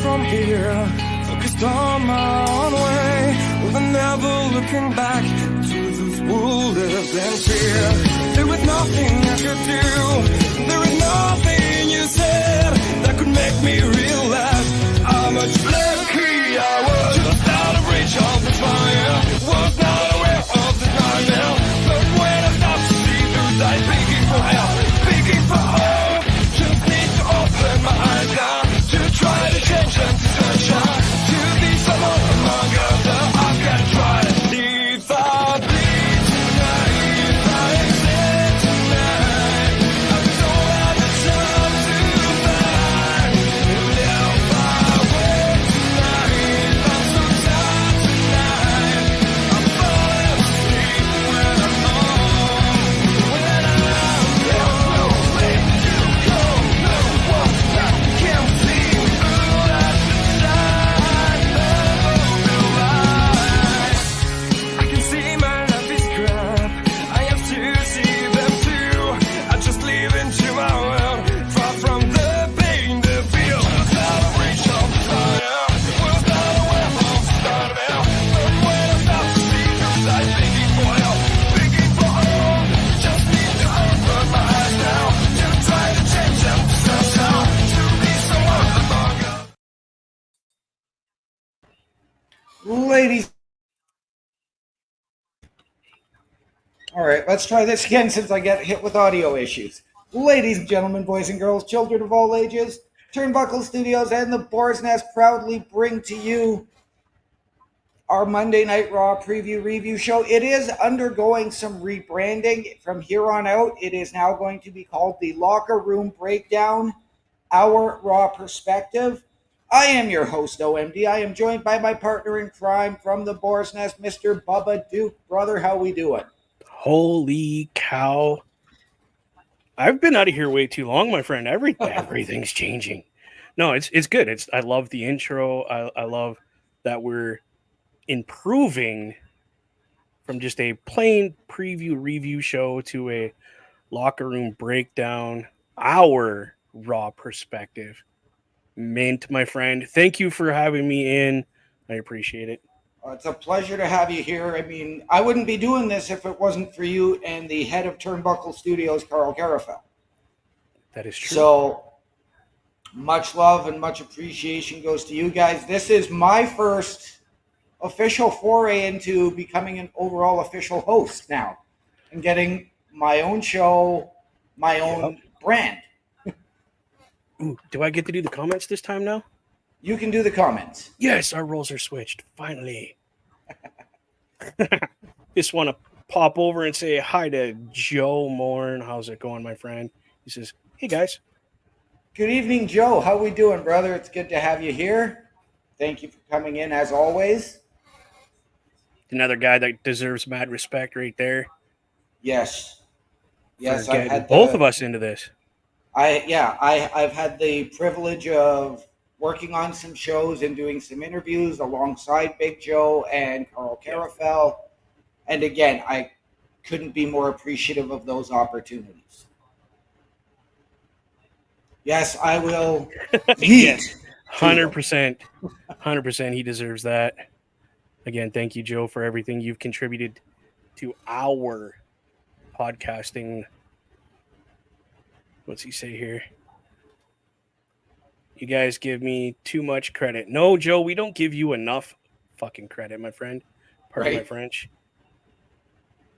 from here, focused on my own way, with never looking back to those who lived in fear. There was nothing I could do, there was nothing you said that could make me realize how much lucky I was. Just out of reach of the fire, was not aware of the nightmare, but when I stopped to see through sight, begging for help, begging for hope, just need to open my eyes now, to try to change them to sunshine, to be someone among others. I've got to try to see if I bleed tonight, if I exist tonight. I don't have the time to find, and if I wait tonight, I'm so tired tonight. I'm falling asleep when I'm home, when I'm there's no way to go, no one that can see through that side of the light. I can see my life is crap, I have to see them too. I just live into my world, far from the pain, the fear. Was out of reach of the fire, was not aware of the start of hell, but when I stop to see through sight, begging for help, begging for hope, just need to open my eyes now, to try to change them to sunshine, to be someone among us. Ladies. All right, let's try this again since I get hit with audio issues. Ladies and gentlemen, boys and girls, children of all ages, Turnbuckle Studios and the Boar's Nest proudly bring to you our Monday Night Raw preview review show. It is undergoing some rebranding. From here on out, it is now going to be called the Locker Room Breakdown, Our Raw Perspective. I am your host, OMD. I am joined by my partner in crime from the Boar's Nest, Mr. Bubba Duke. Brother, how we doing? Holy cow. I've been out of here way too long, my friend. Everything's changing. No, it's good. I love the intro. I love that we're improving from just a plain preview review show to a locker room breakdown, our Raw perspective. Mint, my friend. Thank you for having me in. I appreciate it. It's a pleasure to have you here. I mean, I wouldn't be doing this if it wasn't for you and the head of Turnbuckle Studios, Carl Carafel. That is true. So much love and much appreciation goes to you guys. This is my first official foray into becoming an overall official host now and getting my own show, my own brand. Ooh, do I get to do the comments this time now? You can do the comments. Yes, our roles are switched. Finally. Just want to pop over and say hi to Joe Morn. How's it going, my friend? He says, hey, guys. Good evening, Joe. How we doing, brother? It's good to have you here. Thank you for coming in, as always. Another guy that deserves mad respect right there. Yes. Yes, I've had both of us into this. I've had the privilege of working on some shows and doing some interviews alongside Big Joe and Carl Carafel. And again, I couldn't be more appreciative of those opportunities. Yes, I will. Yes, 100%. 100%. He deserves that. Again, thank you, Joe, for everything you've contributed to our podcasting. What's he say here? You guys give me too much credit. No, Joe, we don't give you enough fucking credit, my friend. Pardon my French.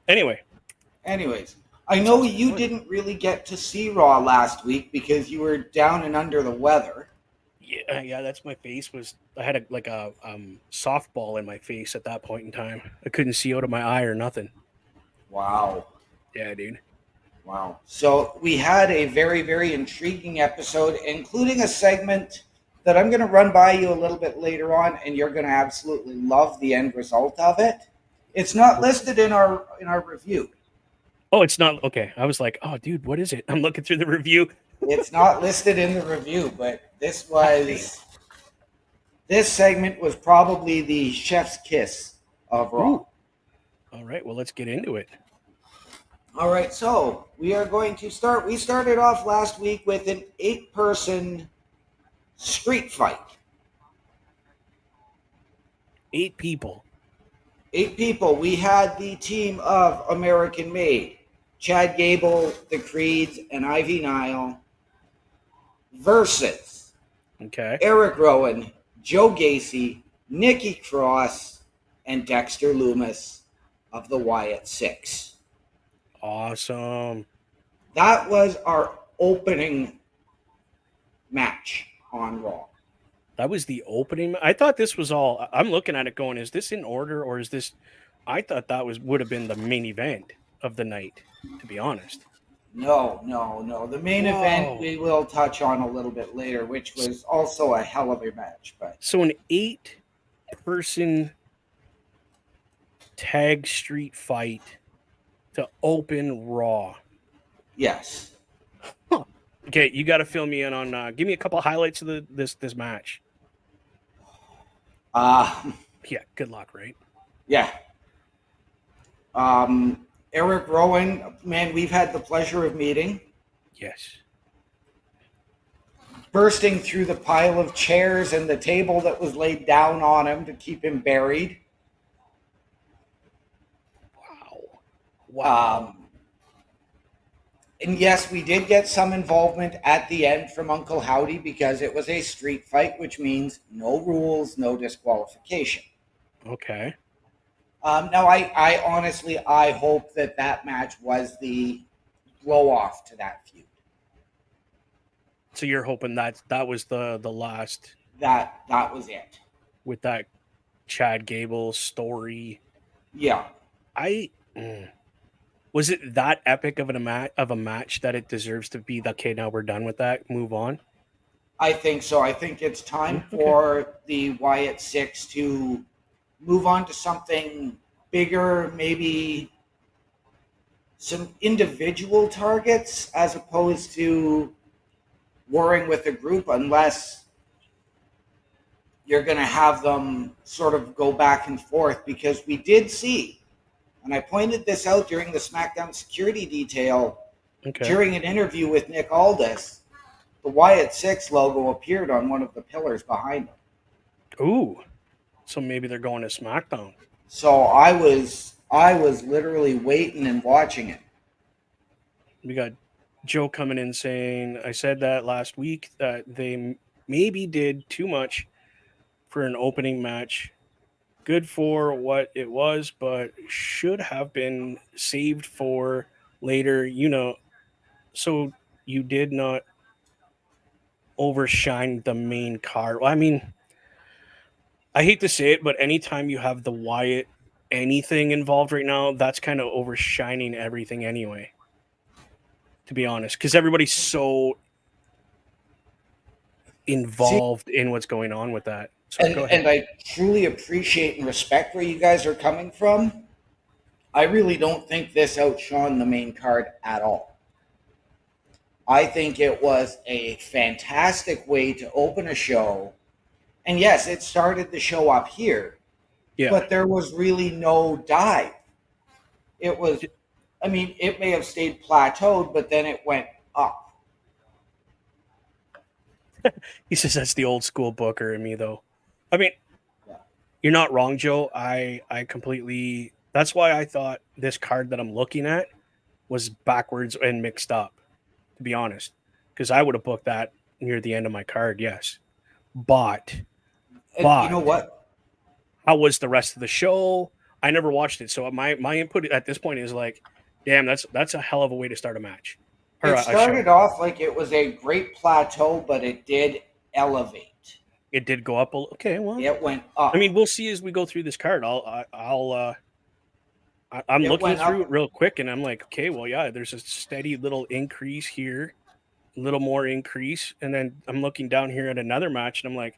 Anyways, I know you didn't really get to see Raw last week because you were down and under the weather. Yeah, that's my face. I had a softball in my face at that point in time. I couldn't see out of my eye or nothing. Wow. Yeah, dude. Wow. So we had a very, very intriguing episode, including a segment that I'm going to run by you a little bit later on, and you're going to absolutely love the end result of it. It's not listed in our review. Oh, it's not? Okay. I was like, oh, dude, what is it? I'm looking through the review. It's not listed in the review, but this segment was probably the chef's kiss of Raw. Ooh. All right. Well, let's get into it. All right, so we are going to start. We started off last week with an 8-person street fight. 8 people. 8 people. We had the team of American Made, Chad Gable, the Creeds, and Ivy Nile versus Okay. Eric Rowan, Joe Gacy, Nikki Cross, and Dexter Loomis of the Wyatt Six. Awesome. That was our opening match on Raw. That was the opening. I thought this was all. I'm looking at it going, is this in order or is this? I thought that would have been the main event of the night, to be honest. No. The main event Whoa. we will touch on a little bit later, which was also a hell of a match. But So an 8-person tag street fight to open Raw. yes. Okay, you got to fill me in on. Give me a couple highlights of this match. Yeah, good luck, right? Yeah. Eric Rowan, man, we've had the pleasure of meeting. Yes. Bursting through the pile of chairs and the table that was laid down on him to keep him buried. Wow. And yes, we did get some involvement at the end from Uncle Howdy because it was a street fight, which means no rules, no disqualification. Okay. Now, I honestly, I hope that match was the blow off to that feud. So you're hoping that was the last That was it. with that Chad Gable story. Yeah. Was it that epic of a match that it deserves to be? Okay, now we're done with that. Move on. I think so. I think it's time for the Wyatt Six to move on to something bigger, maybe some individual targets as opposed to warring with a group, unless you're going to have them sort of go back and forth, because we did see, and I pointed this out during the SmackDown security detail during an interview with Nick Aldis, the Wyatt Six logo appeared on one of the pillars behind them. Ooh. So maybe they're going to SmackDown. So I was literally waiting and watching it. We got Joe coming in saying, I said that last week that they maybe did too much for an opening match. Good for what it was, but should have been saved for later, so you did not overshine the main card. Well, I mean, I hate to say it, but anytime you have the Wyatt anything involved right now, that's kind of overshining everything anyway, to be honest, because everybody's so involved in what's going on with that. So go ahead. And I truly appreciate and respect where you guys are coming from. I really don't think this outshone the main card at all. I think it was a fantastic way to open a show. And yes, it started the show up here, but there was really no dive. It was, I mean, it may have stayed plateaued, but then it went up. He says that's the old school Booker in me, though. I mean, you're not wrong, Joe. I completely. That's why I thought this card that I'm looking at was backwards and mixed up, to be honest, because I would have booked that near the end of my card. Yes, but you know what? How was the rest of the show? I never watched it, so my input at this point is like, damn, that's a hell of a way to start a match. It started off like it was a great plateau, but it did elevate. It did go up. Okay, well, it went up. I mean, we'll see as we go through this card. I'm looking through it real quick, and I'm like, okay, well, yeah, there's a steady little increase here, a little more increase, and then I'm looking down here at another match, and I'm like,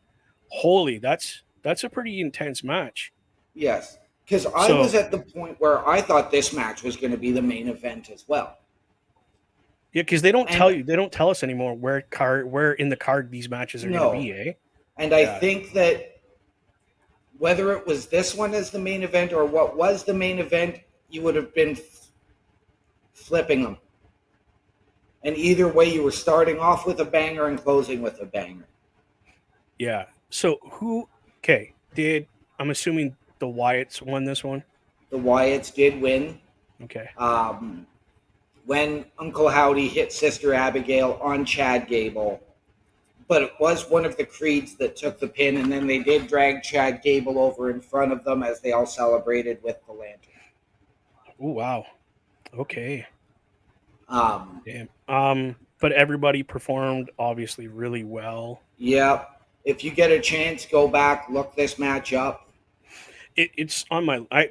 holy, that's a pretty intense match. Yes, because I was at the point where I thought this match was going to be the main event as well. Yeah, because they don't tell us anymore where in the card these matches are going to be, eh? And I think that whether it was this one as the main event or what was the main event, you would have been flipping them. And either way, you were starting off with a banger and closing with a banger. Yeah. So did I'm assuming the Wyatts won this one. The Wyatts did win. Okay. When Uncle Howdy hit Sister Abigail on Chad Gable. But it was one of the Creeds that took the pin, and then they did drag Chad Gable over in front of them as they all celebrated with the lantern. Oh wow. Okay. Um, Damn. But everybody performed obviously really well. Yep. If you get a chance, go back, look this match up. It's on my. I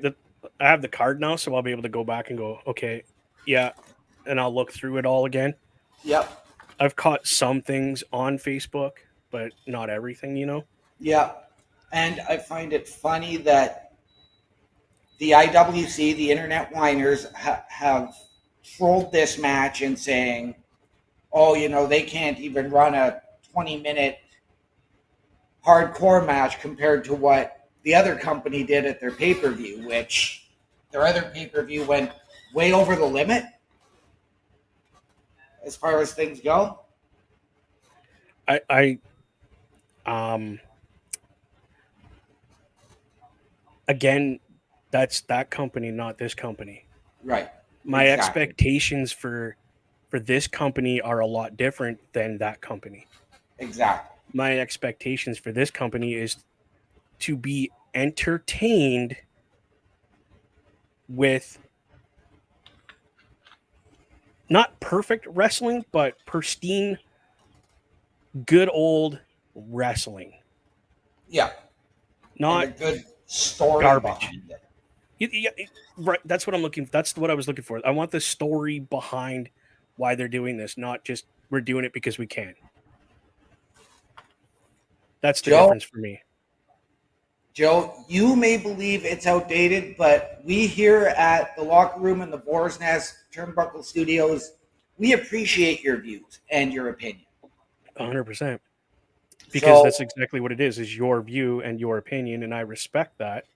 have the card now, so I'll be able to go back and go. Okay, yeah, and I'll look through it all again. Yep. I've caught some things on Facebook, but not everything. Yep. And I find it funny that the IWC, the Internet Whiners, have trolled this match and saying, oh, they can't even run a 20-minute hardcore match compared to what the other company did at their pay-per-view, which their other pay-per-view went way over the limit as far as things go. Again, that's that company, not this company. Right. My Exactly. expectations for this company are a lot different than that company. Exactly. My expectations for this company is to be entertained with not perfect wrestling, but pristine, good old wrestling. Yeah. Not and a good story garbage. behind it. Right. That's what I'm looking for. That's what I was looking for. I want the story behind why they're doing this, not just we're doing it because we can. That's the difference for me. Joe, you may believe it's outdated, but we here at the Locker Room and the Boar's Nest Turnbuckle Studios, we appreciate your views and your opinion. 100%. Because that's exactly what it is your view and your opinion, and I respect that.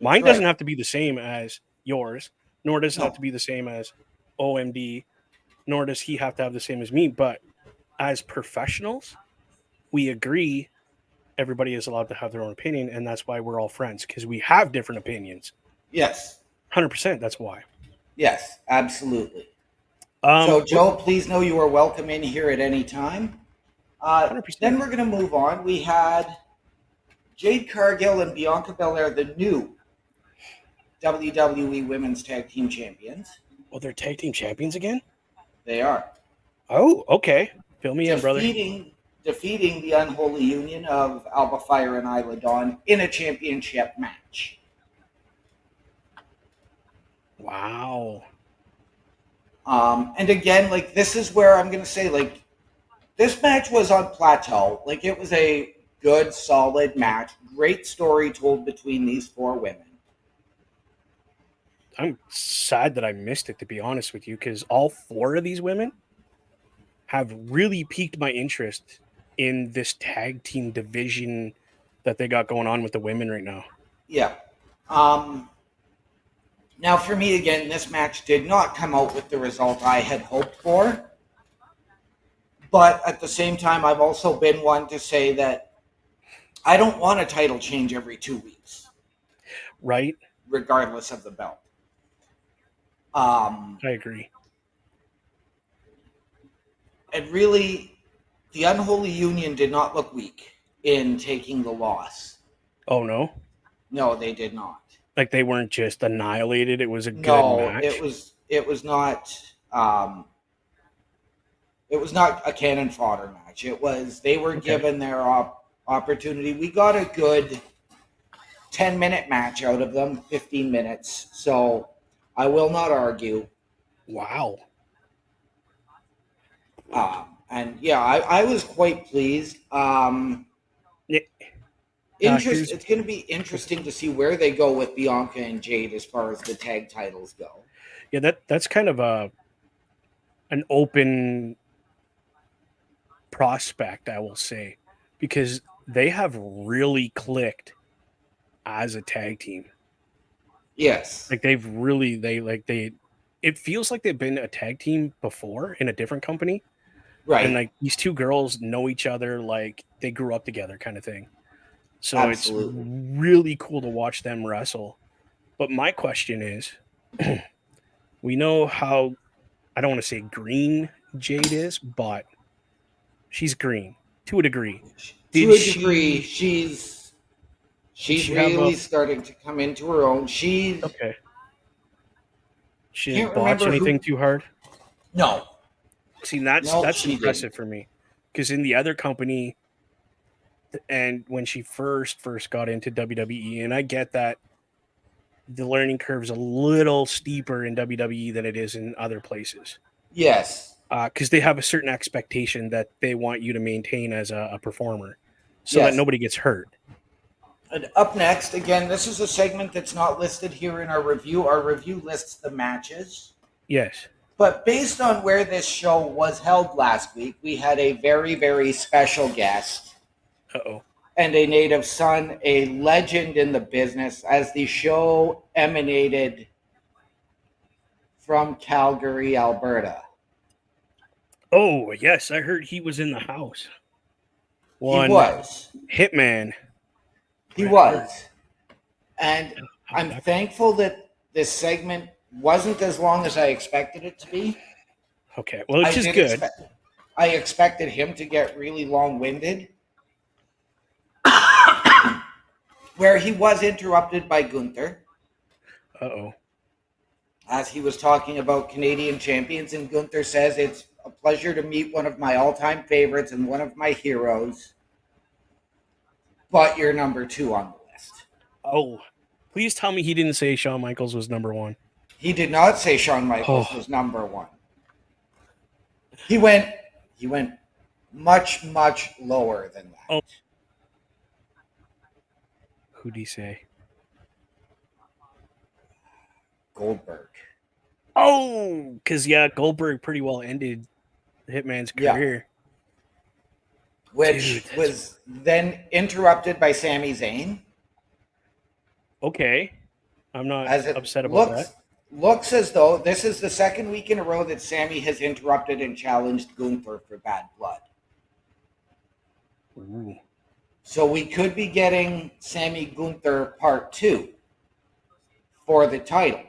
Mine doesn't have to be the same as yours, nor does it have to be the same as OMD, nor does he have to have the same as me. But as professionals, we agree everybody is allowed to have their own opinion, and that's why we're all friends, because we have different opinions. Yes. 100%, that's why. Yes, absolutely. So, Joe, please know you are welcome in here at any time. 100%. Then we're going to move on. We had Jade Cargill and Bianca Belair, the new WWE Women's Tag Team Champions. Oh, they're Tag Team Champions again? They are. Oh, okay. Fill me in, brother. Defeating the Unholy Union of Alba Fire and Isla Dawn in a championship match. Wow. And again, this is where I'm going to say, this match was on plateau. It was a good, solid match. Great story told between these four women. I'm sad that I missed it, to be honest with you, because all four of these women have really piqued my interest in this tag team division that they got going on with the women right now. Yeah. Now, for me, again, this match did not come out with the result I had hoped for. But at the same time, I've also been one to say that I don't want a title change every 2 weeks. Right. Regardless of the belt. I agree. And really, the Unholy Union did not look weak in taking the loss. Oh, no? No, they did not. They weren't just annihilated. It was a good match. It was not a cannon fodder match. They were given their opportunity. We got a good 10-minute match out of them, 15 minutes. So I will not argue. Wow. And yeah, I was quite pleased. It's going to be interesting to see where they go with Bianca and Jade as far as the tag titles go. Yeah, that's kind of an open prospect, I will say, because they have really clicked as a tag team. Yes. It feels like they've been a tag team before in a different company. Right. And these two girls know each other, they grew up together kind of thing. So Absolutely. it's really cool to watch them wrestle. But my question is, we know how, I don't want to say green Jade is, but she's green to a degree. To Did a degree, she did she's she have a really starting to come into her own. She okay? She can't didn't botch remember anything who. too hard. No, See, that's no, that's she didn't. impressive for me because in the other company, and when she first got into WWE, and I get that the learning curve is a little steeper in WWE than it is in other places Yes, because they have a certain expectation that they want you to maintain as a performer, so that yes. nobody gets hurt. And up next, again, this is a segment that's not listed here in our review. Our review lists the matches. Yes. But based on where this show was held last week, we had a very, very special guest Uh oh. and a native son, a legend in the business, as the show emanated from Calgary, Alberta. Oh yes, I heard he was in the house. He One was. Hitman. He Bret Hart. was. And How I'm did that- thankful that this segment wasn't as long as I expected it to be. Okay, well, it's I just did good. expect- I expected him to get really long-winded, where he was interrupted by Gunther Uh oh. as he was talking about Canadian champions, and Gunther says it's a pleasure to meet one of my all-time favorites and one of my heroes, but you're number 2 on the list. Oh, please tell me he didn't say Shawn Michaels was number 1. He did not say Shawn Michaels Oh. was number 1. He went much, much lower than that. Oh. Who'd he say? Goldberg. Oh, because yeah, Goldberg pretty well ended Hitman's Yeah. career. Which Dude, that's- was then interrupted by Sami Zayn. Okay, I'm not As it upset about that. looks as though this is the second week in a row that Sami has interrupted and challenged Gunther for bad blood. Ooh. So we could be getting Sami Gunther part 2 for the title.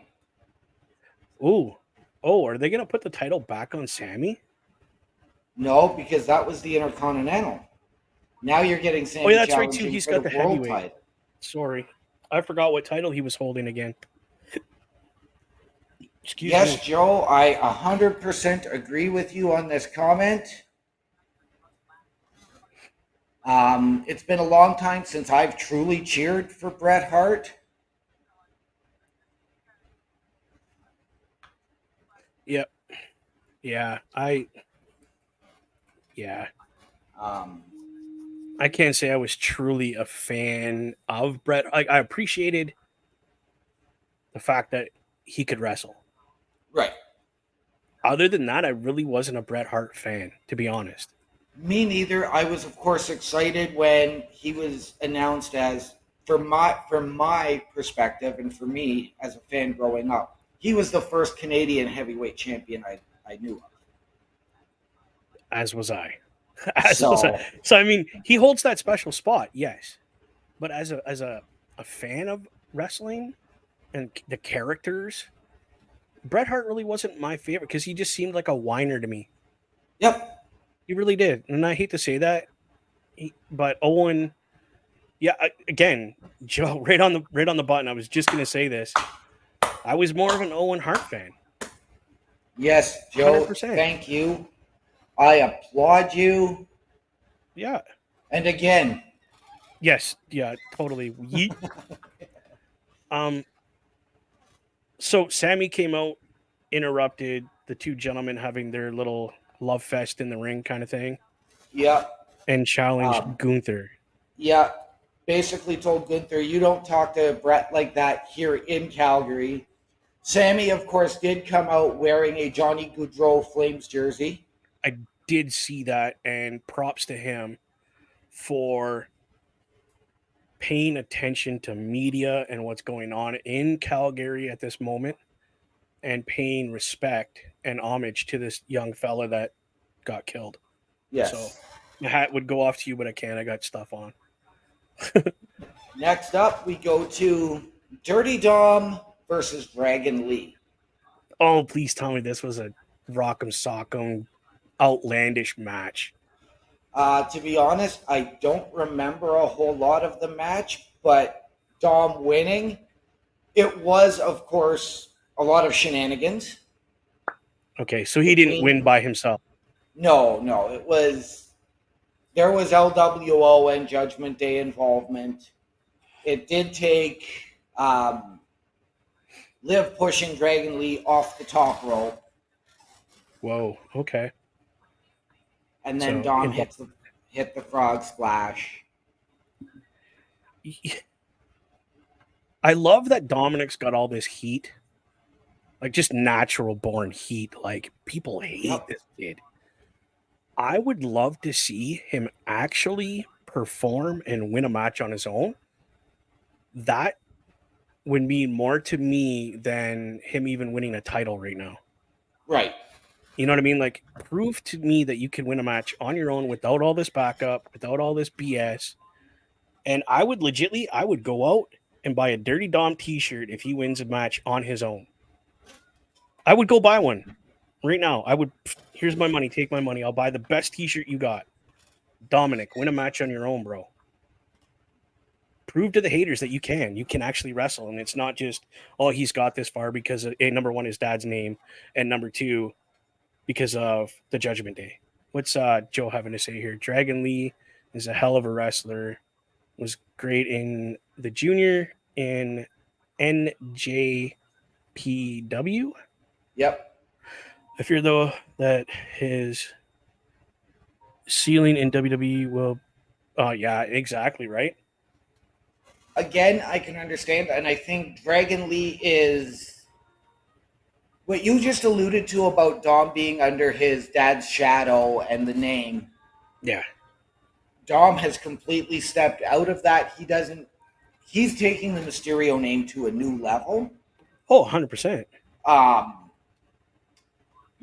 Ooh. Oh, are they gonna put the title back on Sammy? No, because that was the Intercontinental. Now you're getting Sami Oh, yeah, that's right, too. challenging He's for got the the world heavyweight. title. Sorry, I forgot what title he was holding again. Excuse Yes, me. Joe, I 100% agree with you on this comment. It's been a long time since I've truly cheered for Bret Hart. Yep. Yeah, yeah. I can't say I was truly a fan of Bret. I appreciated the fact that he could wrestle. Right. Other than that, I really wasn't a Bret Hart fan, to be honest. Me neither. I was, of course, excited when he was announced as, from my perspective and for me as a fan growing up, he was the first Canadian heavyweight champion I knew of. As was I. So- So I mean, he holds that special spot, yes. But as a fan of wrestling and the characters, Bret Hart really wasn't my favorite because he just seemed like a whiner to me. Yep. He really did, and I hate to say that, but Owen, yeah, again, Joe, right on the button. I was just gonna say this. I was more of an Owen Hart fan. Yes, Joe, 100%. thank you. I applaud you. Yeah. And again, Yes. Yeah. Totally. Yeet. So Sammy came out, interrupted the two gentlemen having their little love fest in the ring, kind of thing, yeah, and challenged Gunther. yeah, basically told Gunther, you don't talk to Bret like that here in Calgary. Sammy, of course, did come out wearing a Johnny Gaudreau Flames jersey. I did see that, and props to him for paying attention to media and what's going on in Calgary at this moment, and paying respect and homage to this young fella that got killed. Yes. So my hat would go off to you, but I can't. I got stuff on. Next up, we go to Dirty Dom versus Dragon Lee. Oh, please tell me this was a rock'em sock'em outlandish match. To be honest, I don't remember a whole lot of the match, but Dom winning, it was, of course, a lot of shenanigans. Okay, so he didn't win by himself. No, it was, there was LWO and Judgment Day involvement. It did take Liv pushing Dragon Lee off the top rope. Whoa, okay. And then Dom hit the frog splash. I love that Dominic's got all this heat. Like just natural born heat. Like people hate this kid. I would love to see him actually perform and win a match on his own. That would mean more to me than him even winning a title right now. Right. You know what I mean? Like, prove to me that you can win a match on your own without all this backup, without all this BS. And I would go out and buy a Dirty Dom t-shirt if he wins a match on his own. I would go buy one right now. Here's my money. Take my money. I'll buy the best t-shirt you got. Dominic, win a match on your own, bro. Prove to the haters that you can actually wrestle. And it's not just, oh, he's got this far because of, number one, his dad's name, and number two, because of the Judgment Day. What's Joe having to say here? Dragon Lee is a hell of a wrestler. Was great in the junior in NJPW. Yep. I fear though that his ceiling in WWE will. Yeah, exactly right. Again, I can understand, and I think Dragon Lee is what you just alluded to about Dom being under his dad's shadow and the name. Yeah. Dom has completely stepped out of that. He's taking the Mysterio name to a new level. Oh, 100%.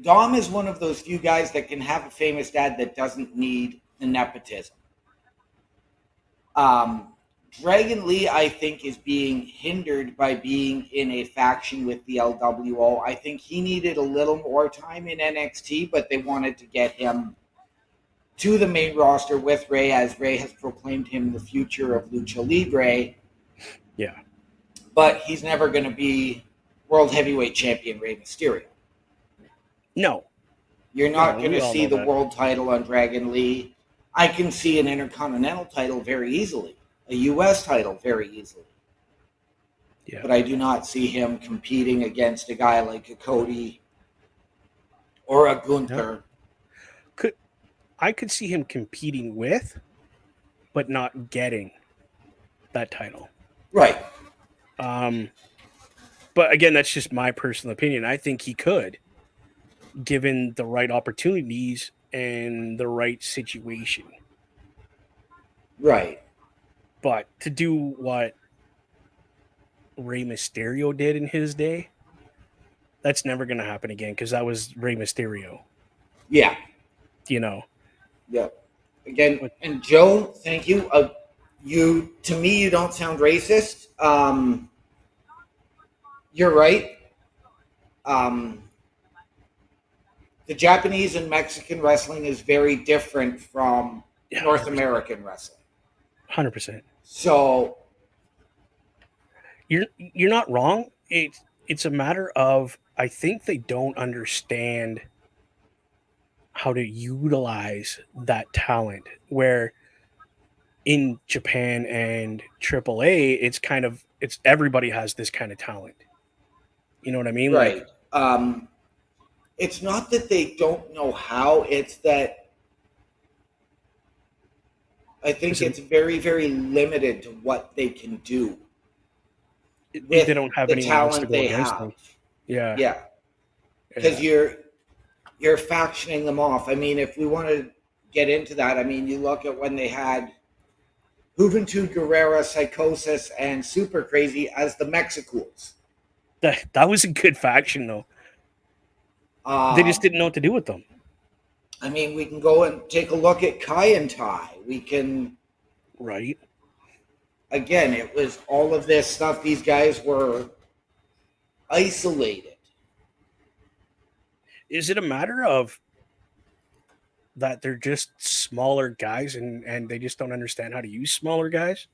Dom is one of those few guys that can have a famous dad that doesn't need the nepotism. Dragon Lee, I think, is being hindered by being in a faction with the LWO. I think he needed a little more time in NXT, but they wanted to get him to the main roster with Rey, as Rey has proclaimed him the future of Lucha Libre. Yeah. But he's never going to be World Heavyweight Champion Rey Mysterio. No. You're not going to see the world title on Dragon Lee. I can see an Intercontinental title very easily. A U.S. title very easily. Yeah. But I do not see him competing against a guy like a Cody or a Gunther. I could see him competing with, but not getting that title. Right. But again, that's just my personal opinion. I think he could, given the right opportunities and the right situation. Right. But to do what Rey Mysterio did in his day, that's never going to happen again, because that was Rey Mysterio. Yeah. You know. Yep. Again, and Joe, thank you. To me, you don't sound racist. You're right. The Japanese and Mexican wrestling is very different from North American wrestling. 100%. So you're not wrong. It's a matter of, I think they don't understand how to utilize that talent, where in Japan and AAA, it's everybody has this kind of talent. You know what I mean? Right. It's not that they don't know how, it's that I think it's very, very limited to what they can do. They don't have the talent they have. Them. Yeah. Yeah. Because you're factioning them off. I mean, if we want to get into that, I mean, you look at when they had Juventud Guerrera, Psychosis, and Super Crazy as the Mexicools. That was a good faction, though. They just didn't know what to do with them. I mean, we can go and take a look at Kai and Tai. We can... Right. again, it was all of this stuff. These guys were isolated. Is it a matter of that they're just smaller guys and they just don't understand how to use smaller guys?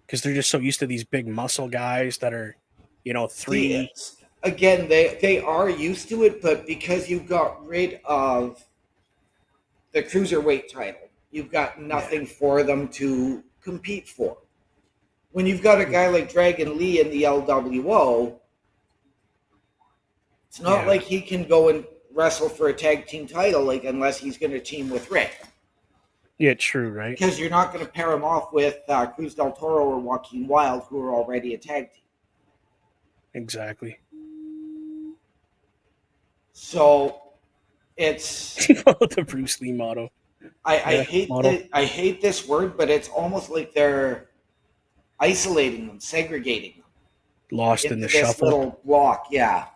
Because they're just so used to these big muscle guys that are, See, three. again, they are used to it, but because you got rid of the cruiserweight title, you've got nothing for them to compete for. When you've got a guy like Dragon Lee in the LWO, it's not Yeah. like he can go and wrestle for a tag team title, like unless he's going to team with Rick, Yeah, true, right? because you're not going to pair him off with Cruz del Toro or Joaquin Wilde, who are already a tag team. Exactly. So it's The Bruce Lee motto. I Yeah, hate model. I hate this word, but it's almost like they're isolating them, segregating them Lost in into the this shuffle. little block. Yeah,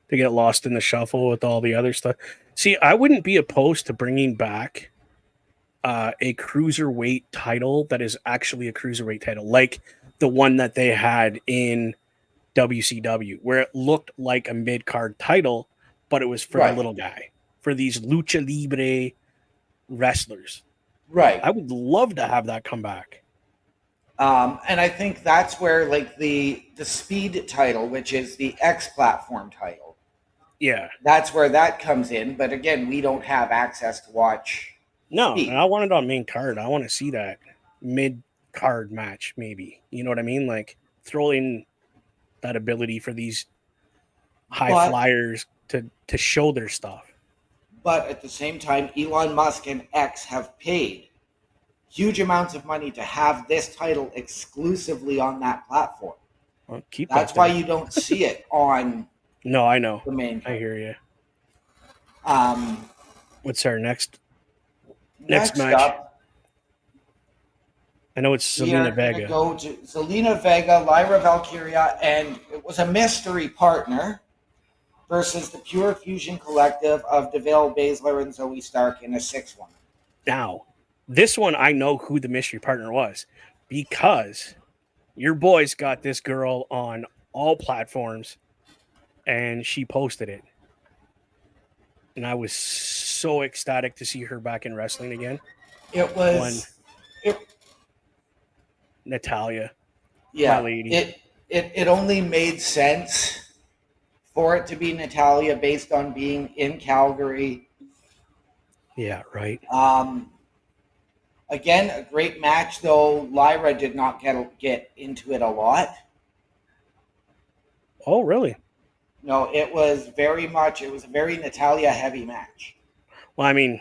They get lost in the shuffle with all the other stuff. See, I wouldn't be opposed to bringing back a cruiserweight title that is actually a cruiserweight title, like the one that they had in WCW, where it looked like a mid card title, but it was for the Right. little guy, for these lucha libre wrestlers. right. I would love to have that come back. And I think that's where like the speed title, which is the X platform title, Yeah. that's where that comes in. But again, we don't have access to watch. No, Speed. and I want it on main card. I want to see that mid card match, maybe. You know what I mean? Like throw in that ability for these high But- flyers to show their stuff. But at the same time, Elon Musk and X have paid huge amounts of money to have this title exclusively on that platform. Well, keep That's that why there. you don't see it on No, I know. the main. I hear you. Um, What's our next? next match. up, I know it's we Zelina are going to Vega. go to Zelina Vega, Lyra Valkyria, and it was a mystery partner versus the Pure Fusion Collective of DeVille Baszler and Zoe Stark in a 6-1. Now, this one I know who the mystery partner was because your boys got this girl on all platforms and she posted it. And I was so ecstatic to see her back in wrestling again. It was, Natalia. yeah, my lady. it only made sense for it to be Natalia based on being in Calgary. Yeah, right. Again, a great match, though Lyra did not get into it a lot. Oh, really? No, it was a very Natalia heavy match. Well, I mean,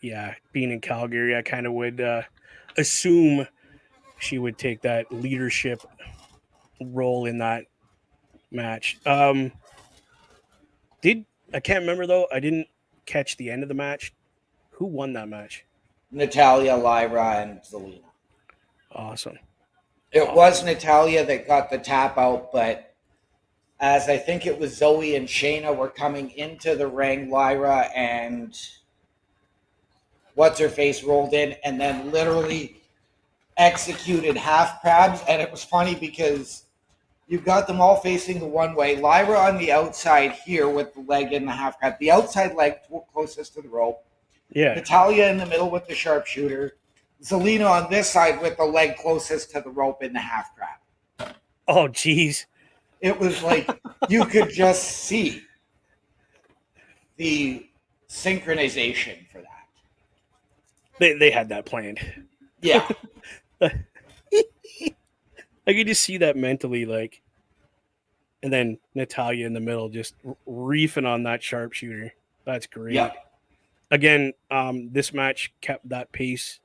yeah, being in Calgary, I kind of would assume she would take that leadership role in that match. I can't remember though. I didn't catch the end of the match. Who won that match? Natalia, Lyra, and Zelina. Awesome. It was Natalia that got the tap out, but as I think it was Zoe and Shayna were coming into the ring, Lyra and what's-her-face rolled in and then literally executed half crabs. And it was funny because you got them all facing the one way. Lyra on the outside here with the leg in the half crab, the outside leg closest to the rope. Yeah. Natalia in the middle with the sharpshooter. Zelina on this side with the leg closest to the rope in the half crab. Oh, geez. It was like you could just see the synchronization for that. They had that planned. Yeah. I could just see that mentally, like, and then Natalia in the middle just reefing on that sharpshooter. That's great. Yeah. Again, this match kept that pace,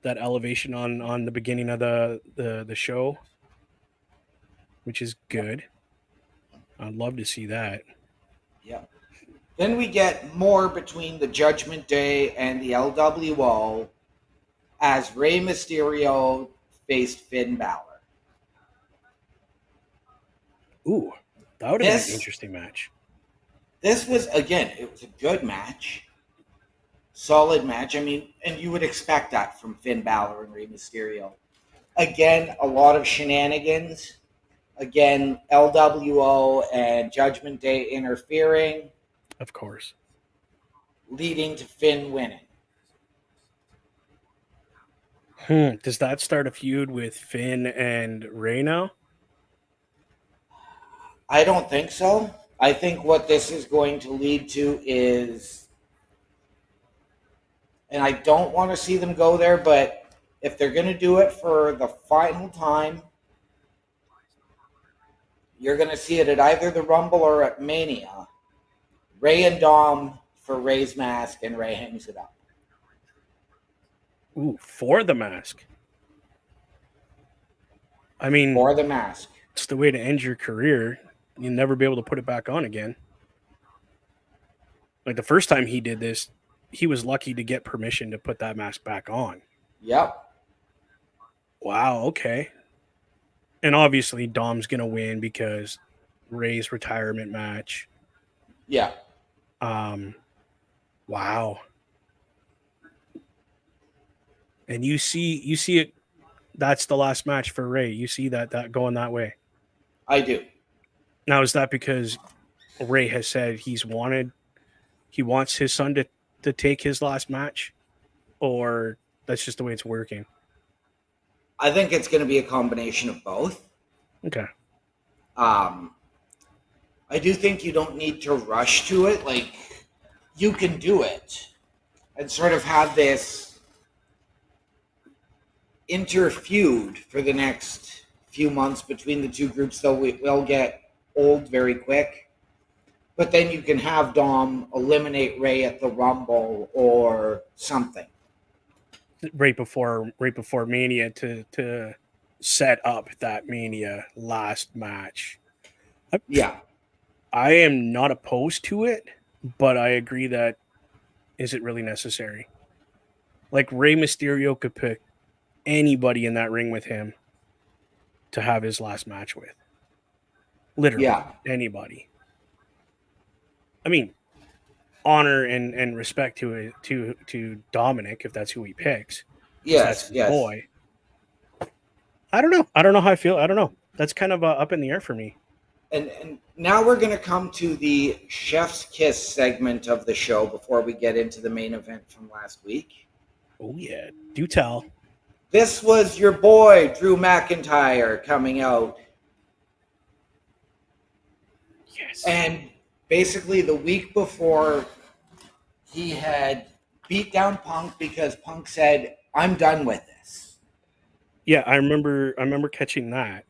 that elevation on the beginning of the show, which is good. I'd love to see that. Yeah. Then we get more between the Judgment Day and the LWO as Rey Mysterio faced Finn Balor. Ooh, that would have been This- an interesting match. This was, again, it was a good match. solid match. I mean, and you would expect that from Finn Balor and Rey Mysterio. Again, a lot of shenanigans. Again, LWO and Judgment Day interfering, Of course. leading to Finn winning. Does that start a feud with Finn and Rey now? I don't think so. I think what this is going to lead to is, and I don't want to see them go there, but if they're going to do it for the final time, you're going to see it at either the Rumble or at Mania. Rey and Dom for Rey's mask, and Rey hangs it up. Ooh, for the mask. I mean, For the mask. it's the way to end your career. You'll never be able to put it back on again. Like the first time he did this, he was lucky to get permission to put that mask back on. Yep. Wow, okay. And obviously Dom's going to win because Rey's retirement match. Yeah. Wow. And you see it, that's the last match for Rey. You see that going that way. I do. Now, is that because Rey has said he wants his son to take his last match, or that's just the way it's working? I think it's going to be a combination of both. Okay. I do think you don't need to rush to it. Like, you can do it and sort of have this interfeud for the next few months between the two groups, though it will get old very quick. But then you can have Dom eliminate Rey at the Rumble or something. Right before Mania to set up that Mania last match. Yeah. I am not opposed to it, but I agree that is it really necessary? Like Rey Mysterio could pick anybody in that ring with him to have his last match with. Literally anybody. I mean, honor and respect to Dominic if that's who he picks. Yes, that's boy. I don't know how I feel. I don't know. That's kind of up in the air for me. And now we're going to come to the Chef's Kiss segment of the show before we get into the main event from last week. Oh, yeah. Do tell. This was your boy, Drew McIntyre, coming out. Yes. And basically the week before, he had beat down Punk because Punk said, "I'm done with this." Yeah, I remember catching that.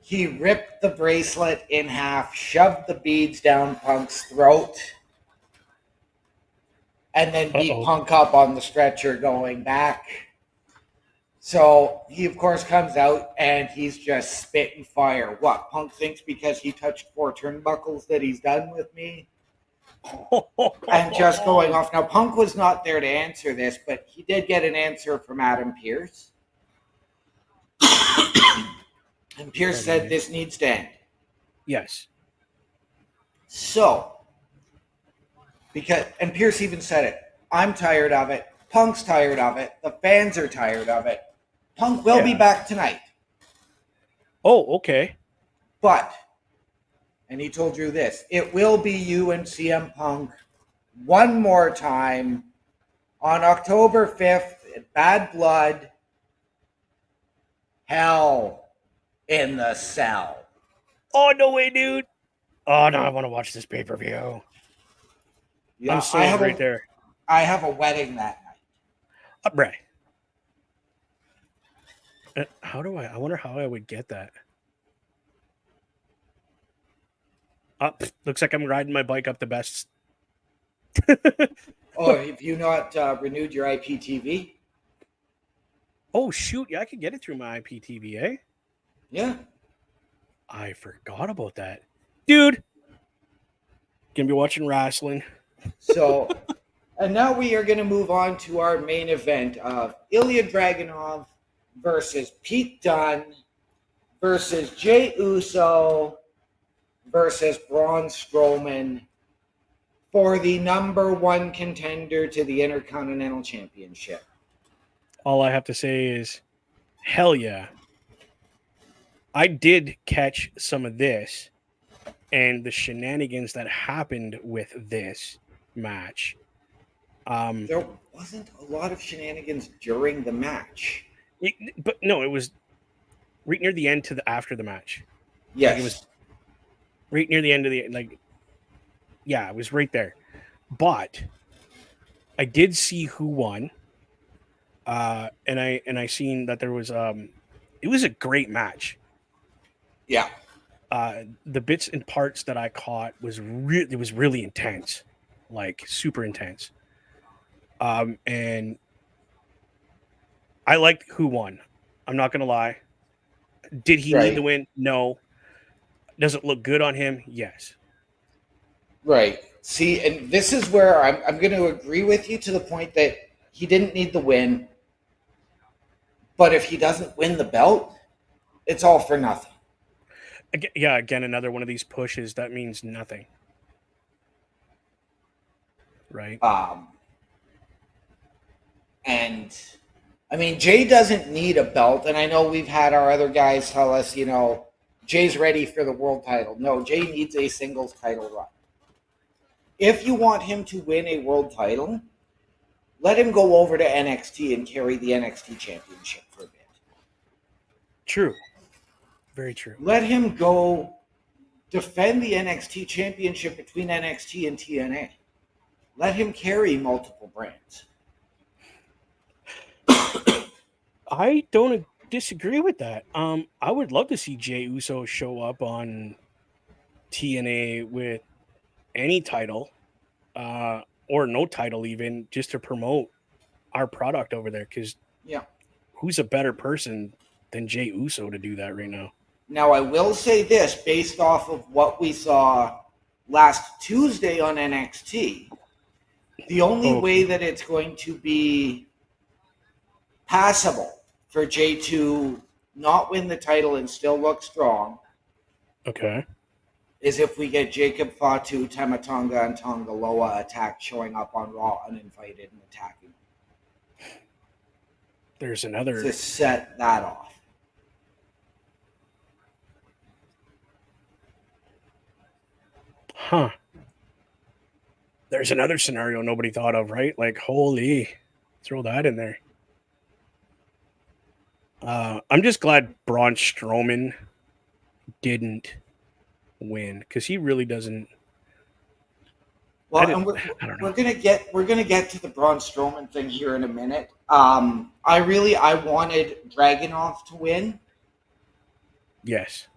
He ripped the bracelet in half, shoved the beads down Punk's throat, and then beat Punk up on the stretcher going back. So he, of course, comes out and he's just spitting fire. What, Punk thinks because he touched 4 turnbuckles that he's done with me? And just going off. Now, Punk was not there to answer this, but he did get an answer from Adam Pearce. And Pearce said this needs to end. Yes. So, and Pearce even said it, I'm tired of it. Punk's tired of it. The fans are tired of it. Punk will be back tonight. Oh, okay. But, and he told you this, it will be you and CM Punk one more time on October 5th at Bad Blood, Hell in the Cell. Oh, no way, dude. Oh, no, I want to watch this pay-per-view. Yeah, I'm sold right there. I have a wedding that night. Right. I wonder how I would get that. Looks like I'm riding my bike up the best. Oh, have you not renewed your IPTV? Oh, shoot. Yeah, I could get it through my IPTV, eh? Yeah. I forgot about that. Dude. Gonna be watching wrestling. So, and now we are going to move on to our main event of Ilya Dragunov versus Pete Dunne versus Jey Uso versus Braun Strowman for the number one contender to the Intercontinental Championship. All I have to say is, hell yeah. I did catch some of this and the shenanigans that happened with this match. There wasn't a lot of shenanigans during the match. But no, it was right near the end to the after the match. Yes. Like, it was right near the end of the yeah, it was right there. But I did see who won. And I seen that there was it was a great match. Yeah. The bits and parts that I caught it was really intense, like super intense. And I liked who won. I'm not gonna lie. Did he need the win? No. Does it look good on him? Yes. Right. See, and this is where I'm going to agree with you to the point that he didn't need the win. But if he doesn't win the belt, it's all for nothing. Again, another one of these pushes that means nothing. Right. And I mean, Jay doesn't need a belt. And I know we've had our other guys tell us, you know, Jay's ready for the world title. No, Jay needs a singles title run. If you want him to win a world title, let him go over to NXT and carry the NXT championship for a bit. True. Very true. Let him go defend the NXT championship between NXT and TNA. Let him carry multiple brands. I don't disagree with that. I would love to see Jey Uso show up on TNA with any title, or no title even, just to promote our product over there. Because who's a better person than Jey Uso to do that right now? Now, I will say this, based off of what we saw last Tuesday on NXT, the only way that it's going to be passable for Jay to not win the title and still look strong, is if we get Jacob Fatu, Tamatonga, and Tonga Loa attack showing up on Raw uninvited and attacking. There's another to set that off. Huh. There's another scenario nobody thought of, right? Like, holy, throw that in there. I'm just glad Braun Strowman didn't win, because he really doesn't. Well, and we're gonna get to the Braun Strowman thing here in a minute. I wanted Dragunov to win. Yes.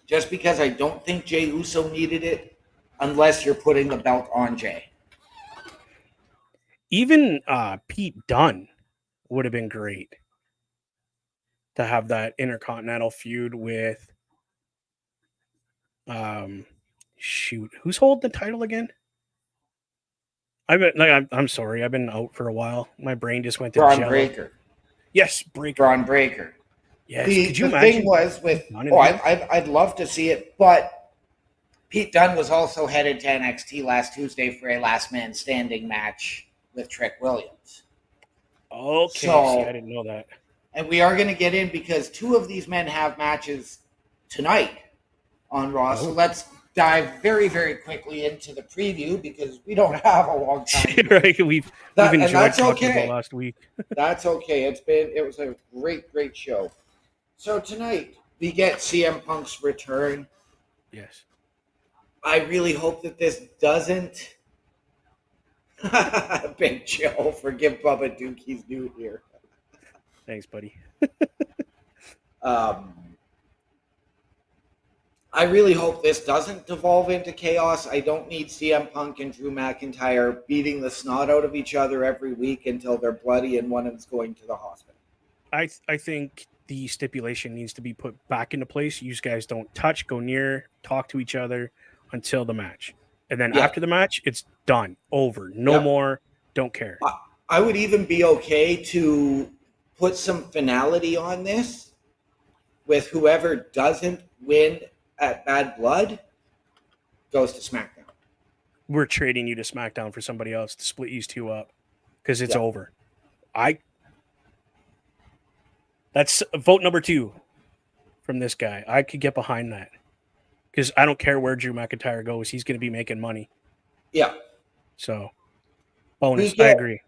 Just because I don't think Jey Uso needed it, unless you're putting the belt on Jay. Even Pete Dunne would have been great to have that Intercontinental feud with. Who's holding the title again? I'm sorry, I've been out for a while. My brain just went to Braun Breaker. Yes, Breaker. Braun Breaker. Yes. The thing was with I'd love to see it, but Pete Dunne was also headed to NXT last Tuesday for a last man standing match with Trick Williams. Okay, so I didn't know that. And we are going to get in because two of these men have matches tonight on Raw. So let's dive very, very quickly into the preview because we don't have a long time. Right, we've enjoyed talking about last week. That's okay. It was a great show. So tonight we get CM Punk's return. Yes. I really hope that this doesn't. Big Joe, forgive Bubba Duke. He's new here. Thanks, buddy. I really hope this doesn't devolve into chaos. I don't need CM Punk and Drew McIntyre beating the snot out of each other every week until they're bloody and one of them's going to the hospital. I think the stipulation needs to be put back into place. You guys don't touch, go near, talk to each other until the match. And then after the match, it's done. Over. No more. Don't care. I would even be okay to put some finality on this with whoever doesn't win at Bad Blood goes to SmackDown. we're trading you to SmackDown for somebody else to split these two up because it's Yeah. over. That's vote number 2 from this guy. I could get behind that because I don't care where Drew McIntyre goes. He's going to be making money. Yeah. So, bonus. We I get- agree.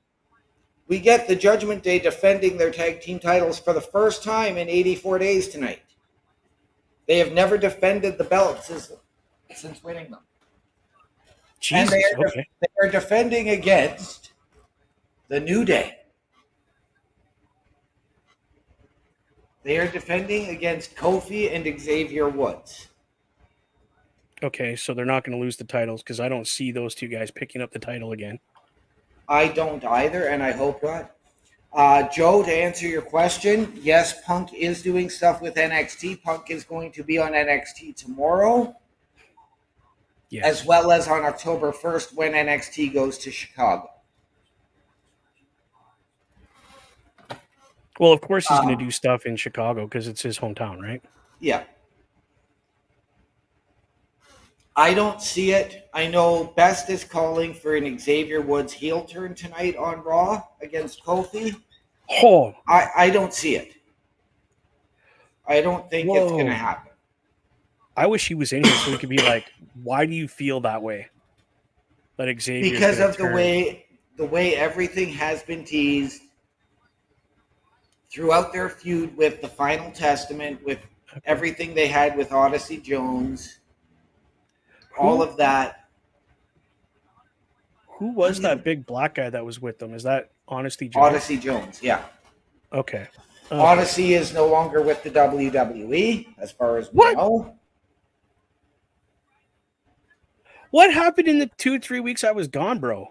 We get the Judgment Day defending their tag team titles for the first time in 84 days tonight. They have never defended the belts since winning them. Jesus. And Okay. they are defending against the New Day. They are defending against Kofi and Xavier Woods. Okay. So they're not going to lose the titles because I don't see those two guys picking up the title again. I don't either, and I hope not. Joe, to answer your question, yes, Punk is doing stuff with NXT. Punk is going to be on NXT tomorrow, Yes. as well as on October 1st when NXT goes to Chicago. Well, of course he's going to do stuff in Chicago because it's his hometown, right? Yeah. I don't see it. I know Best is calling for an Xavier Woods heel turn tonight on Raw against Kofi. Oh, I don't see it. I don't think it's Whoa. going to happen. I wish he was in here so he could be like, "Why do you feel that way?" That Xavier Because of the way everything has been teased throughout their feud with the Final Testament, with everything they had with Odyssey Jones, all of that. Who was that big black guy that was with them? Is that Honesty Jones? Odyssey Jones, yeah. Okay. Odyssey is no longer with the WWE, as far as we What? know. What happened in the 2-3 weeks I was gone, bro?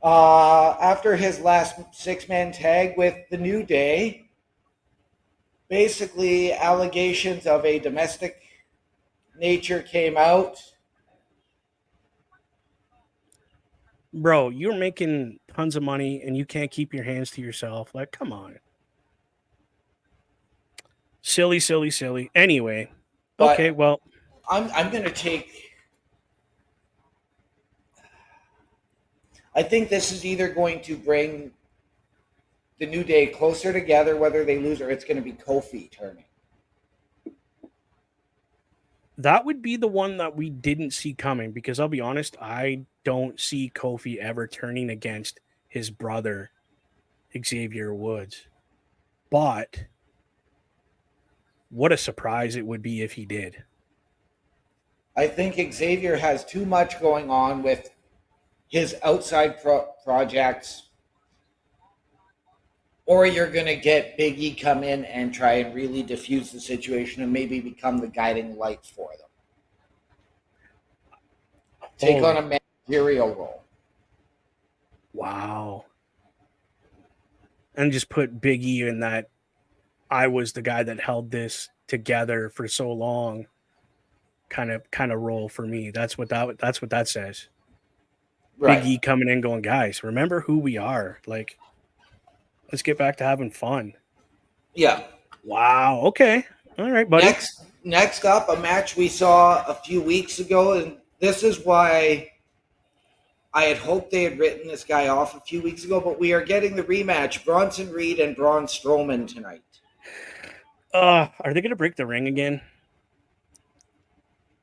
After his last 6-man tag with the New Day, basically allegations of a domestic nature came out. Bro, you're making tons of money and you can't keep your hands to yourself. Like, come on. Silly, silly, silly. Anyway. But Okay, well. I'm going to take... I think this is either going to bring the New Day closer together, whether they lose, or it's going to be Kofi turning. That would be the one that we didn't see coming because I'll be honest, I don't see Kofi ever turning against his brother, Xavier Woods. But what a surprise it would be if he did. I think Xavier has too much going on with his outside projects, or you're going to get Big E come in and try and really diffuse the situation and maybe become the guiding light for them. Take on a managerial role. Wow. And just put Big E in that I was the guy that held this together for so long kind of role for me. That's what that says. Right. Big E coming in going, guys, remember who we are. Like, let's get back to having fun. Yeah. Wow. Okay. All right, buddy. Next up, a match we saw a few weeks ago, and this is why I had hoped they had written this guy off a few weeks ago, but we are getting the rematch, Bronson Reed and Braun Strowman tonight. Are they going to break the ring again?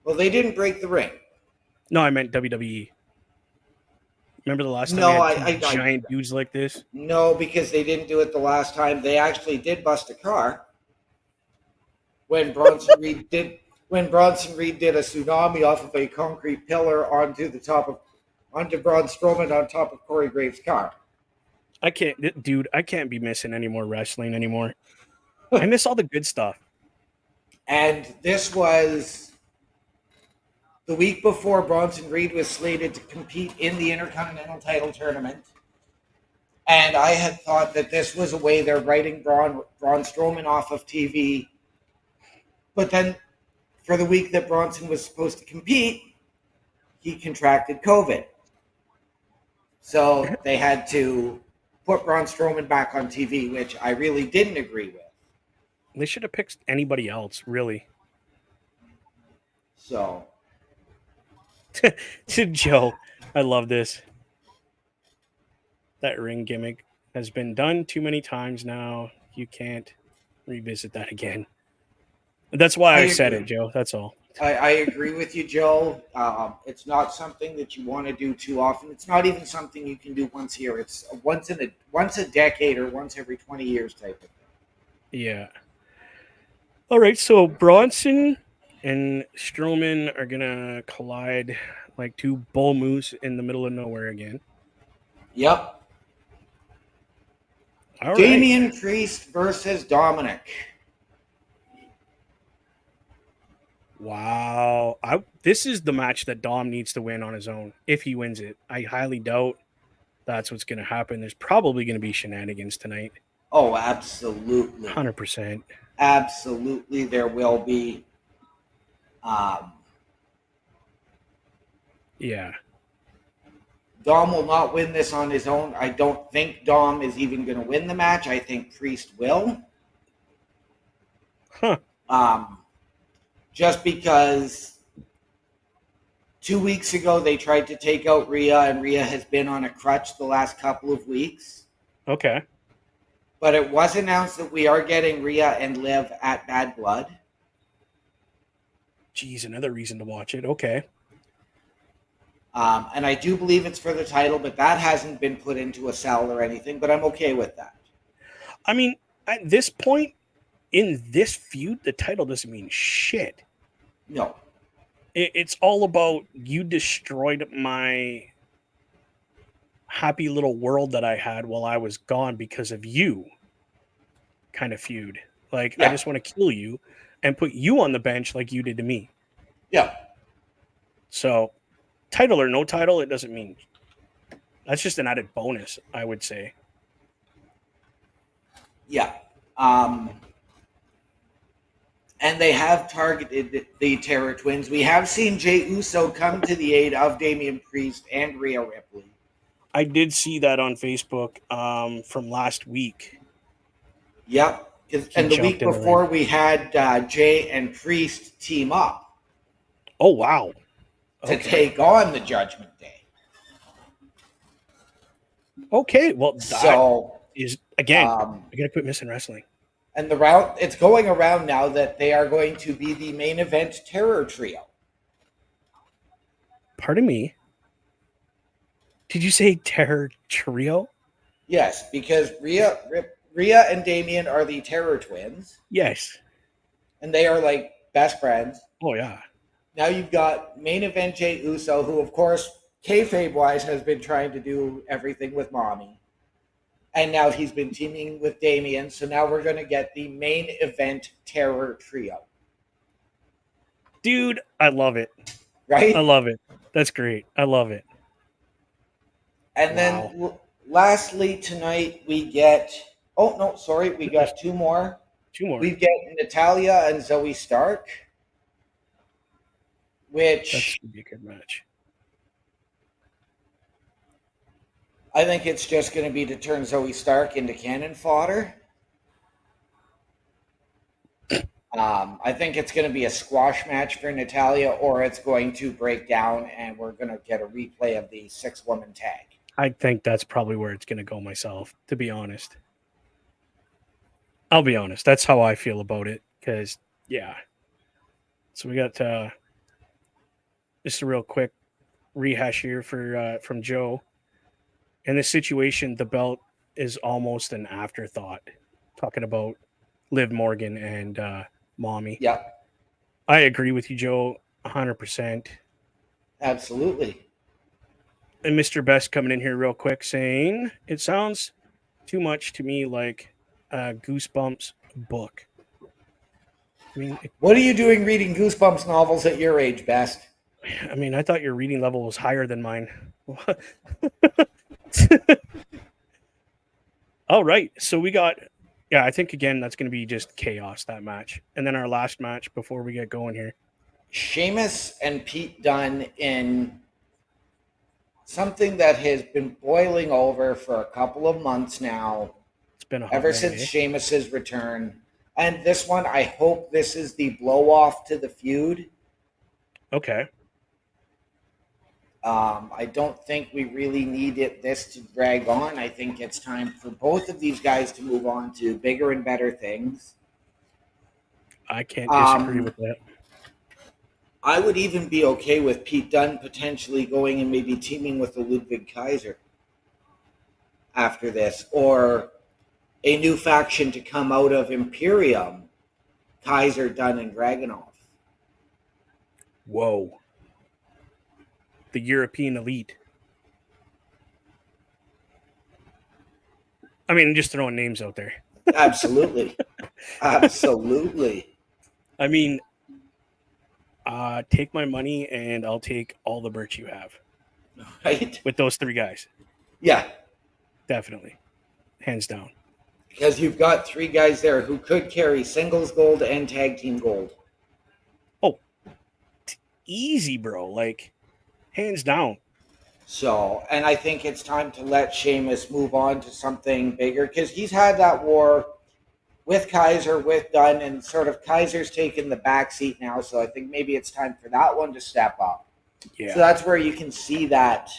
Well, they didn't break the ring. No, I meant WWE. Remember the last time No, we had giant dudes like this? No, because they didn't do it the last time. They actually did bust a car when Bronson Reed did a tsunami off of a concrete pillar onto Braun Strowman on top of Corey Graves' car. I can't be missing any more wrestling anymore. I miss all the good stuff. And this was the week before Bronson Reed was slated to compete in the Intercontinental title tournament. And I had thought that this was a way they're writing Braun Strowman off of TV. But then for the week that Bronson was supposed to compete, he contracted COVID. So they had to put Braun Strowman back on TV, which I really didn't agree with. They should have picked anybody else, really. So to Joe. I love this. That ring gimmick has been done too many times now. You can't revisit that again. That's why I I said it, agree. Joe. That's all. I agree with you, Joe. It's not something that you want to do too often. It's not even something you can do once a year. It's once a decade or once every 20 years type of thing. Yeah. All right. So Bronson and Strowman are gonna collide like two bull moose in the middle of nowhere again. Yep. All right. Damian Priest versus Dominic. Wow. This is the match that Dom needs to win on his own. If he wins it, I highly doubt that's what's going to happen. There's probably going to be shenanigans tonight. Oh, absolutely. 100%. Absolutely, there will be. Yeah. Dom will not win this on his own. I don't think Dom is even going to win the match. I think Priest will. Huh. Just because 2 weeks ago they tried to take out Rhea, and Rhea has been on a crutch the last couple of weeks. Okay. But it was announced that we are getting Rhea and Liv at Bad Blood. Geez, another reason to watch it. Okay. And I do believe it's for the title, but that hasn't been put into a cell or anything, but I'm okay with that. I mean, at this point in this feud, the title doesn't mean shit. No. It's all about you destroyed my happy little world that I had while I was gone because of you kind of feud. Like, Yeah. I just want to kill you and put you on the bench like you did to me. Yeah. So, title or no title, it doesn't mean. That's just an added bonus, I would say. Yeah. And they have targeted the Terror Twins. We have seen Jey Uso come to the aid of Damian Priest and Rhea Ripley. I did see that on Facebook from last week. Yep. And the week jumped in the before, we had Jey and Priest team up Oh, wow. to take on the Judgment Day. Okay, well, that So, is, again, I got to quit missing wrestling. and it's going around now that they are going to be the main event Terror Trio. Pardon me. Did you say Terror Trio? Yes, because Rhea and Damian are the Terror Twins, Yes. and they are like best friends. Oh, yeah. Now you've got main event Jey Uso, who, of course, kayfabe-wise has been trying to do everything with Mommy. And now he's been teaming with Damian, so now we're going to get the main event Terror Trio. Dude, I love it. Right? I love it. That's great. I love it. And then lastly tonight we get... Oh, no, sorry. We got two more. Two more. We get Natalya and Zoe Stark, That which should be a good match. I think it's just going to be to turn Zoe Stark into cannon fodder. I think it's going to be a squash match for Natalya, or it's going to break down and we're going to get a replay of the 6-woman tag. I think that's probably where it's going to go myself, to be honest. I'll be honest. That's how I feel about it. Because, yeah. So we got just a real quick rehash here from Joe. In this situation, the belt is almost an afterthought. Talking about Liv Morgan and Mommy. Yeah, I agree with you, Joe, 100%. absolutely. And Mr. Best coming in here real quick saying, it sounds too much to me like a Goosebumps book. I mean, What are you doing reading Goosebumps novels at your age, Best? I thought your reading level was higher than mine. All right. So we got, I think again, that's going to be just chaos, that match. And then our last match before we get going here. Sheamus and Pete Dunne in something that has been boiling over for a couple of months now. It's been ever since Sheamus's return. And this one, I hope this is the blow off to the feud. Okay. I don't think we really need this to drag on. I think it's time for both of these guys to move on to bigger and better things. I can't disagree with that. I would even be okay with Pete Dunne potentially going and maybe teaming with the Ludwig Kaiser after this, or a new faction to come out of Imperium, Kaiser, Dunne, and Dragunov. Whoa. The European elite. I mean, I'm just throwing names out there. Absolutely. Absolutely. I mean, take my money and I'll take all the merch you have. Right? With those three guys. Yeah. Definitely. Hands down. Because you've got three guys there who could carry singles gold and tag team gold. Oh, easy, bro. Like, hands down. So, and I think it's time to let Sheamus move on to something bigger, because he's had that war with Kaiser, with Dunne, and sort of Kaiser's taken the backseat now. So I think maybe it's time for that one to step up. Yeah. So that's where you can see that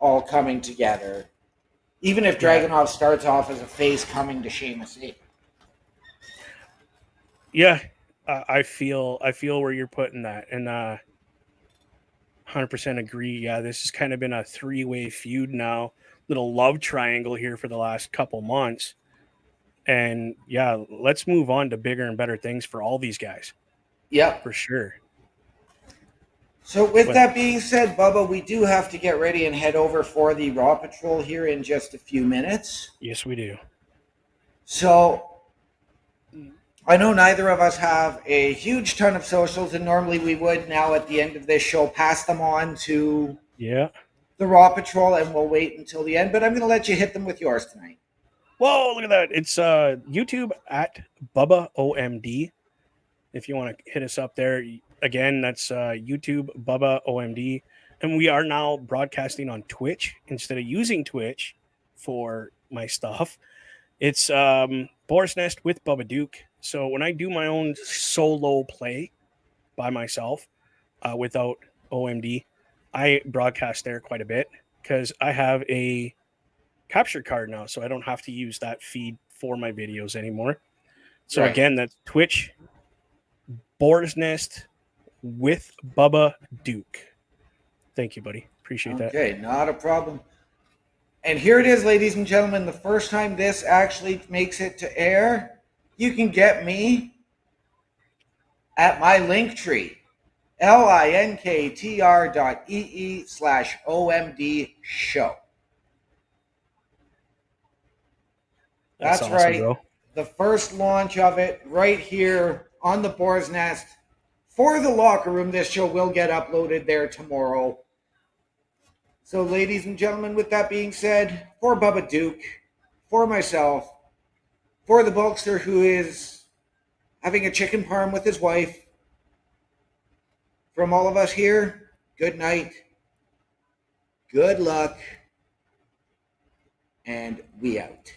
all coming together. Even if Dragunov starts off as a face coming to Sheamus. Yeah, I feel where you're putting that, and 100% agree. Yeah, this has kind of been a three-way feud now, little love triangle here for the last couple months, and yeah, let's move on to bigger and better things for all these guys. Yep, for sure. So with that being said, Bubba, we do have to get ready and head over for the Raw Patrol here in just a few minutes. Yes, we do. So I know neither of us have a huge ton of socials, and normally we would now at the end of this show pass them on to the Raw Patrol, and we'll wait until the end. But I'm going to let you hit them with yours tonight. Whoa, look at that. It's YouTube at Bubba OMD. If you want to hit us up there. Again, that's YouTube, Bubba OMD. And we are now broadcasting on Twitch instead of using Twitch for my stuff. It's Boar's Nest with Bubba Duke. So when I do my own solo play by myself without OMD, I broadcast there quite a bit because I have a capture card now. So I don't have to use that feed for my videos anymore. So again, that's Twitch, Boar's Nest with Bubba Duke. Thank you, buddy. Appreciate that. Okay, not a problem. And here it is, ladies and gentlemen. The first time this actually makes it to air, you can get me at my Linktree, linktr.ee/OMD show. That's awesome, right. Bro. The first launch of it right here on the Boar's Nest. For the Locker Room, this show will get uploaded there tomorrow. So, ladies and gentlemen, with that being said, for Bubba Duke, for myself, for the Bulkster who is having a chicken parm with his wife, from all of us here, good night, good luck, and we out.